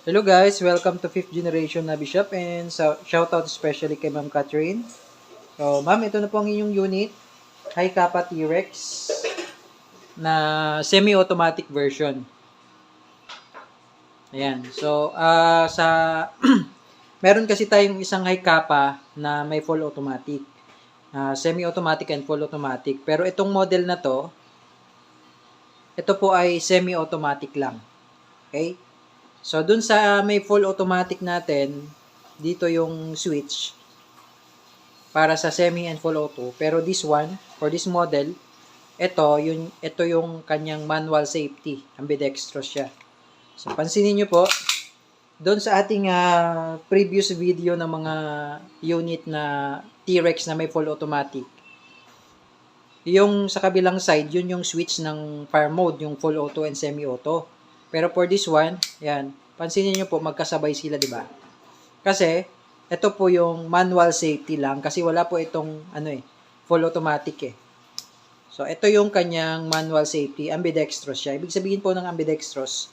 Hello guys, welcome to 5th generation na Bishop and shoutout especially kay Ma'am Catherine. So ma'am, ito na po ang inyong unit, High Kappa T-Rex na semi-automatic version. Ayan, so sa meron kasi tayong isang High Kappa na may full automatic, semi-automatic and full automatic. Pero itong model na to, ito po ay semi-automatic lang. Okay? So, dun sa may full automatic natin, dito yung switch para sa semi and full auto. Pero this one, for this model, ito yung kanyang manual safety. Ambidextrous siya. So, pansinin nyo po, doon sa ating previous video ng mga unit na T-Rex na may full automatic, yung sa kabilang side, yun yung switch ng fire mode, yung full auto and semi-auto. Pero for this one, yan, pansinin nyo po, magkasabay sila, di ba? Kasi, ito po yung manual safety lang, kasi wala po itong, full automatic eh. So, ito yung kanyang manual safety, ambidextrous siya. Ibig sabihin po ng ambidextrous,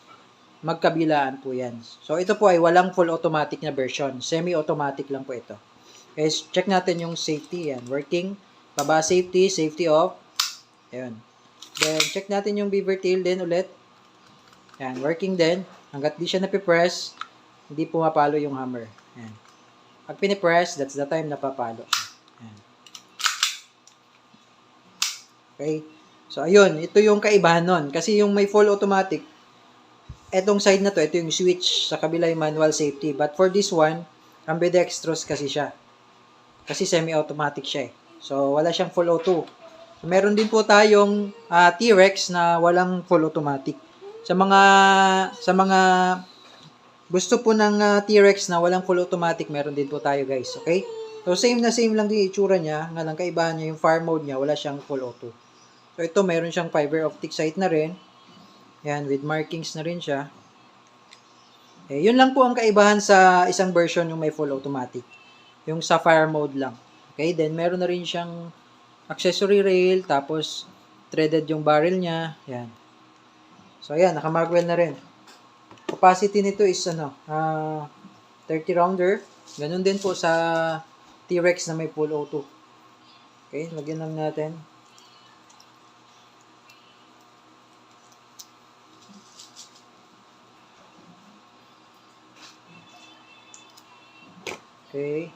magkabilaan po yan. So, ito po ay walang full automatic na version. Semi-automatic lang po ito. Okay, check natin yung safety, yan. Working, baba safety, safety off. Ayun. Then, check natin yung beaver tail din ulit. Yan, working din. Hanggat di siya napipress, hindi pumapalo yung hammer. Yan. Pag pinipress, that's the time napapalo siya. Yan. Okay? So, ayun. Ito yung kaibahan nun. Kasi yung may full automatic, etong side na to, ito yung switch. Sa kabila yung manual safety. But for this one, ambidextrous kasi siya. Kasi semi-automatic siya eh. So, wala siyang full auto. So, meron din po tayong T-Rex na walang full automatic. Sa mga gusto po ng T-Rex na walang full automatic, meron din po tayo guys, okay? So same lang din itsura niya, nga lang kaibahan niya yung fire mode niya, wala siyang full auto. So ito meron siyang fiber optic sight na rin. Yan, with markings na rin siya. Eh, yun lang po ang kaibahan sa isang version yung may full automatic. Yung sa fire mode lang. Okay, then meron na rin siyang accessory rail, tapos threaded yung barrel niya. Yan. So, ayan, naka-magwell na rin. Capacity nito is, 30 rounder. Ganun din po sa T-Rex na may full auto. Okay, lagyan lang natin. Okay.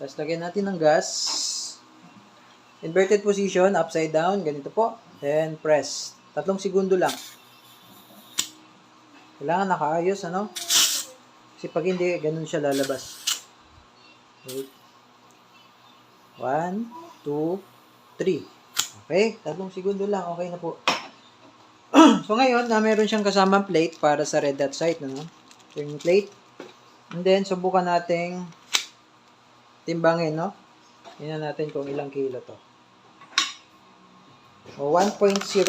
Tapos, lagyan natin ng gas. Inverted position, upside down, ganito po. Then, press. 3 segundo lang. Kailangan nakaayos, ano? Kasi pag hindi, ganun siya lalabas. Okay. 1, 2, 3. Okay, 3 segundo lang. Okay na po. So, ngayon, meron siyang kasamang plate para sa red dot sight, no? So, yung plate. And then, subukan nating timbangin, no? Tingnan natin kung ilang kilo to. O, 1.05.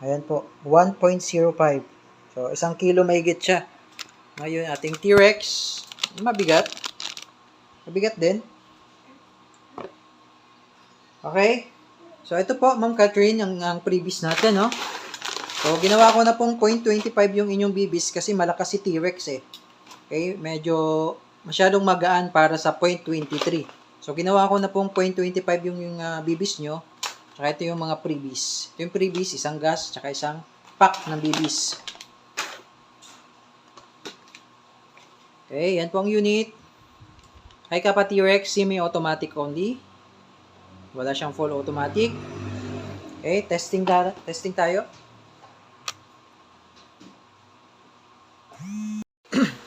Ayan po, 1.05. So, 1 kilo mahigit siya. Ngayon, ating T-Rex, mabigat. Mabigat din. Okay? So, ito po, Ma'am Catherine, ang previous natin, no? So, ginawa ko na pong 0.25 yung inyong bibis kasi malakas si T-Rex eh. Okay? Medyo masyadong magaan para sa 0.23. So, ginawa ko na pong 0.25 yung bibis nyo. Tsaka ito yung mga previous. Ito yung previous, isang gas, tsaka isang pack ng bibis. Okay, yan po ang unit. High Kappa T-Rex, semi-automatic only. Wala siyang full automatic. Okay, testing tayo.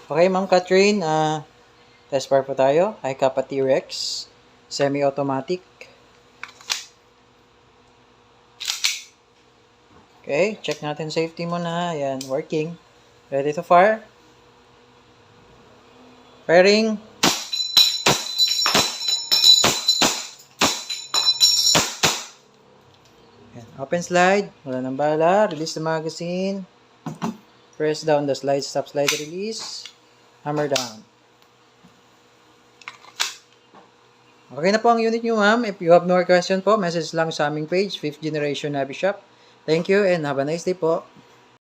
Okay, Ma'am Catherine, test bar po tayo. High Kappa T-Rex, semi-automatic. Okay, check natin safety muna. Ayan, working. Ready to fire. Firing. Ayan, open slide. Wala nang bala. Release the magazine. Press down the slide. Stop slide release. Hammer down. Okay na po ang unit nyo, ma'am. If you have more question po, message lang sa aming page, 5th Generation Navi Shop. Thank you and have a nice day po.